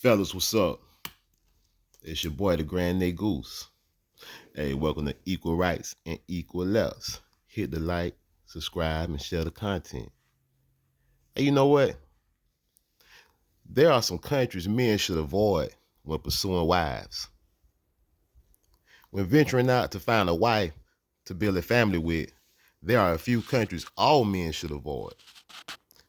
Fellas, what's up? It's your boy, the Grand Nate Goose. Hey, welcome to Equal Rights and Equal Lefts. Hit the like, subscribe, and share the content. Hey, you know what? There are some countries men should avoid when pursuing wives. When venturing out to find a wife to build a family with, there are a few countries all men should avoid.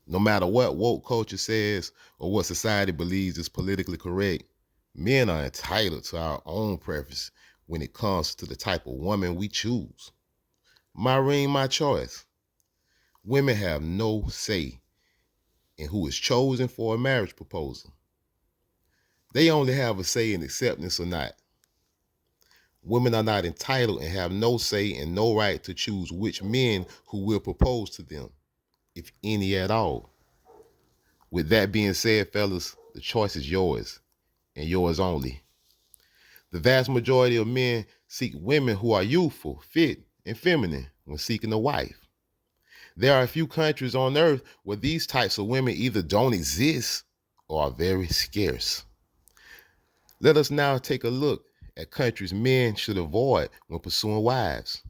No matter what woke culture says or what society believes is politically correct, men are entitled to our own preference when it comes to the type of woman we choose. My ring, my choice. Women have no say in who is chosen for a marriage proposal. They only have a say in acceptance or not. Women are not entitled and have no say and no right to choose which men who will propose to them, if any at all. With that being said, fellas, the choice is yours and yours only. The vast majority of men seek women who are youthful, fit, and feminine when seeking a wife. There are a few countries on earth where these types of women either don't exist or are very scarce. Let us now take a look at countries men should avoid when pursuing wives.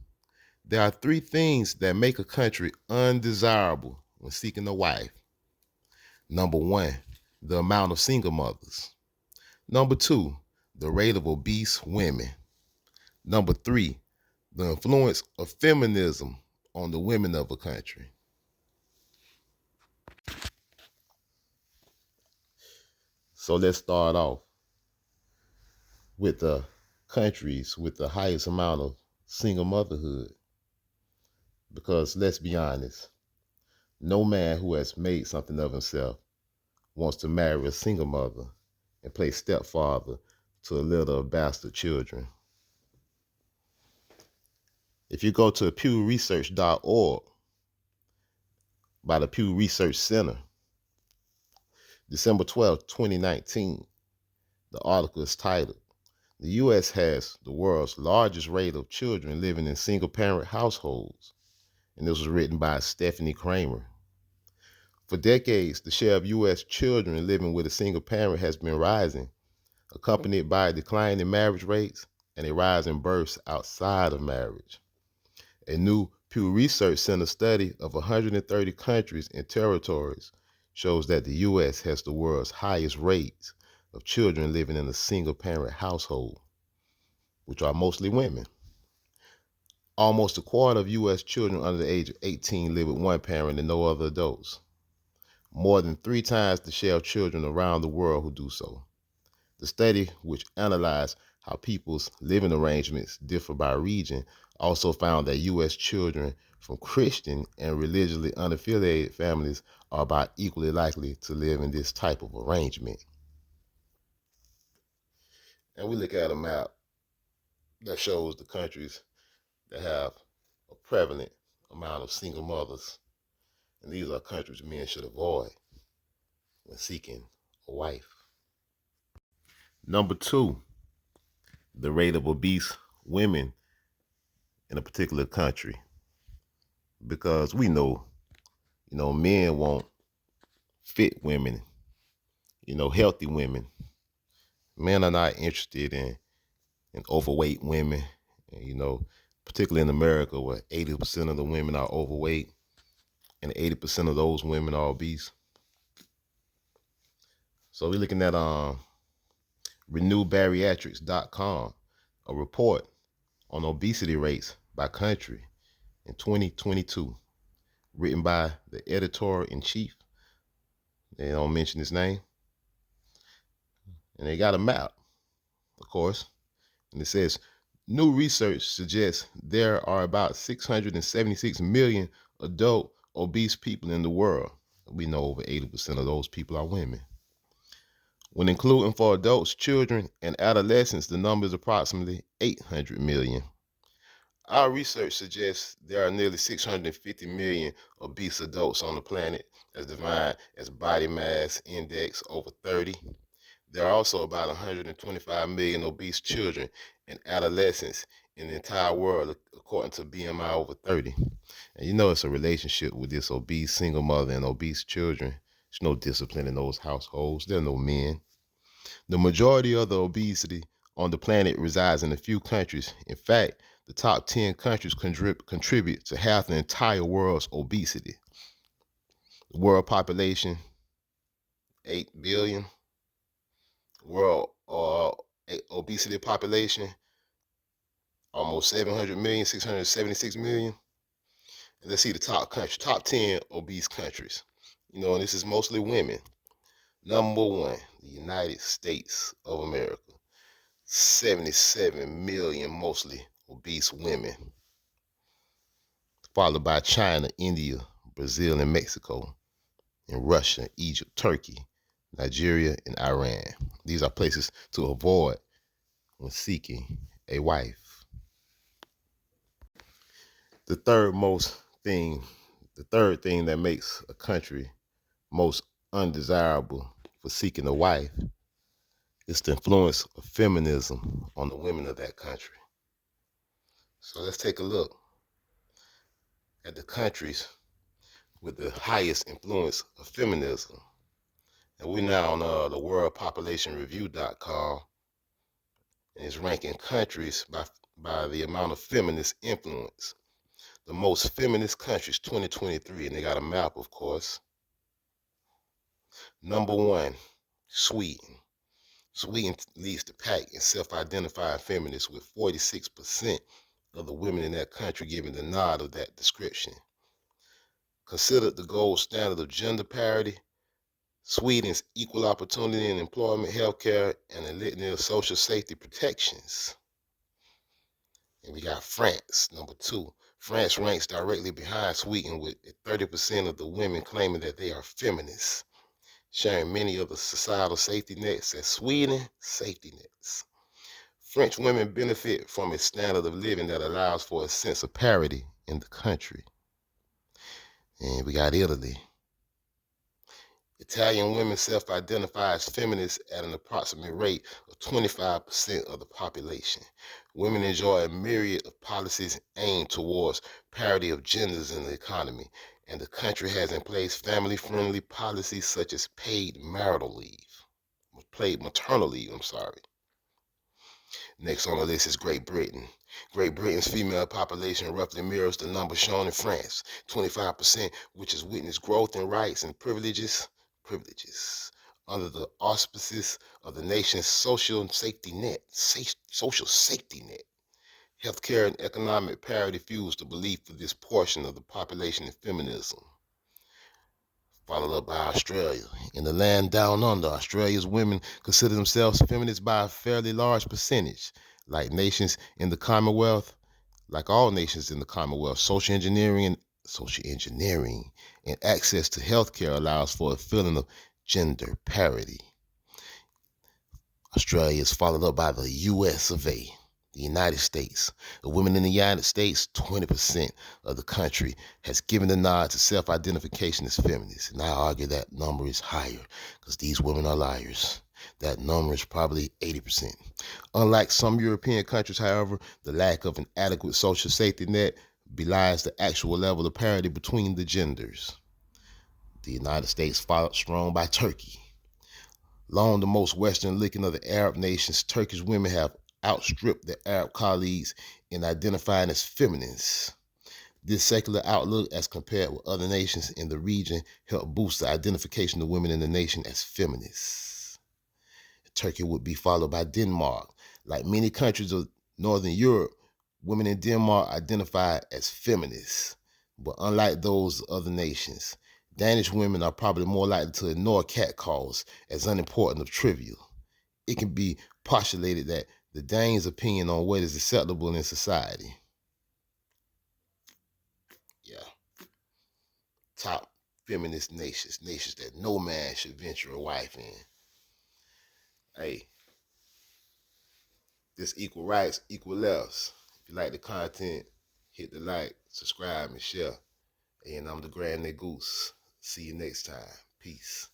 There are three things that make a country undesirable when seeking a wife. Number one, the amount of single mothers. Number two, the rate of obese women. Number three, the influence of feminism on the women of a country. So let's start off with the countries with the highest amount of single motherhood. Because let's be honest, no man who has made something of himself wants to marry a single mother and play stepfather to a litter of bastard children. If you go to pewresearch.org by the Pew Research Center, December 12, 2019, the article is titled, "The U.S. has the world's largest rate of children living in single-parent households," and this was written by Stephanie Kramer. For decades, the share of U.S. children living with a single parent has been rising, accompanied by a decline in marriage rates and a rise in births outside of marriage. A new Pew Research Center study of 130 countries and territories shows that the U.S. has the world's highest rates of children living in a single-parent household, which are mostly women. Almost a quarter of U.S. children under the age of 18 live with one parent and no other adults, more than 3 times the share of children around the world who do so. The study, which analyzed how people's living arrangements differ by region, also found that U.S. children from Christian and religiously unaffiliated families are about equally likely to live in this type of arrangement. And we look at a map that shows the countries that have a prevalent amount of single mothers. And these are countries men should avoid when seeking a wife. Number two, the rate of obese women in a particular country. Because we know, men want fit women, healthy women. Men are not interested in overweight women, particularly in America where 80% of the women are overweight and 80% of those women are obese. So we're looking at renewbariatrics.com, a report on obesity rates by country in 2022, written by the editor-in-chief. They don't mention his name. And they got a map, of course, and it says, new research suggests there are about 676 million adult obese people in the world. We know over 80% of those people are women. When including for adults, children, and adolescents, the number is approximately 800 million. Our research suggests there are nearly 650 million obese adults on the planet, as defined as body mass index over 30. There are also about 125 million obese children and adolescents in the entire world, according to BMI over 30. And it's a relationship with this obese single mother and obese children. There's no discipline in those households. There are no men. The majority of the obesity on the planet resides in a few countries. In fact, the top 10 countries contribute to half the entire world's obesity. The world population, 8 billion. World obesity population, almost 700 million, 676 million. And let's see the top country, top 10 obese countries. And this is mostly women. Number one, the United States of America. 77 million, mostly obese women. Followed by China, India, Brazil, and Mexico, and Russia, Egypt, Turkey, Nigeria, and Iran. These are places to avoid when seeking a wife. The third thing that makes a country most undesirable for seeking a wife is the influence of feminism on the women of that country. So let's take a look at the countries with the highest influence of feminism. And we're now on the worldpopulationreview.com, and it's ranking countries by the amount of feminist influence. The most feminist countries 2023, and they got a map, of course. Number one, Sweden. Sweden leads the pack in self-identifying feminists, with 46% of the women in that country giving the nod of that description. Considered the gold standard of gender parity, Sweden's equal opportunity in employment, healthcare, and a litany of social safety protections. And we got France, number two. France ranks directly behind Sweden, with 30% of the women claiming that they are feminists, sharing many of the societal safety nets as Sweden safety nets. French women benefit from a standard of living that allows for a sense of parity in the country. And we got Italy. Italian women self-identify as feminists at an approximate rate of 25% of the population. Women enjoy a myriad of policies aimed towards parity of genders in the economy, and the country has in place family-friendly policies such as paid maternal leave. Next on the list is Great Britain. Great Britain's female population roughly mirrors the number shown in France, 25%, which has witnessed growth in rights and privileges under the auspices of the nation's social safety net. Healthcare and economic parity fuels the belief of this portion of the population in feminism. Followed up by Australia. In the land down under, Australia's women consider themselves feminists by a fairly large percentage. Like all nations in the Commonwealth, social engineering and access to healthcare allows for a feeling of gender parity. Australia is followed up by the US of A, the United States. The women in the United States, 20% of the country, has given the nod to self-identification as feminists. And I argue that number is higher because these women are liars. That number is probably 80%. Unlike some European countries, however, the lack of an adequate social safety net belies the actual level of parity between the genders. The United States followed strong by Turkey. Long the most western-looking of the Arab nations, Turkish women have outstripped their Arab colleagues in identifying as feminists. This secular outlook, as compared with other nations in the region, helped boost the identification of women in the nation as feminists. Turkey would be followed by Denmark. Like many countries of Northern Europe, women in Denmark identify as feminists. But unlike those other nations, Danish women are probably more likely to ignore catcalls as unimportant or trivial. It can be postulated that the Danes' opinion on what is acceptable in society. Yeah. Top feminist nations that no man should venture a wife in. Hey, this equal rights, equal lefts. If you like the content, hit the like, subscribe, and share. And I'm the Grand Goose. See you next time. Peace.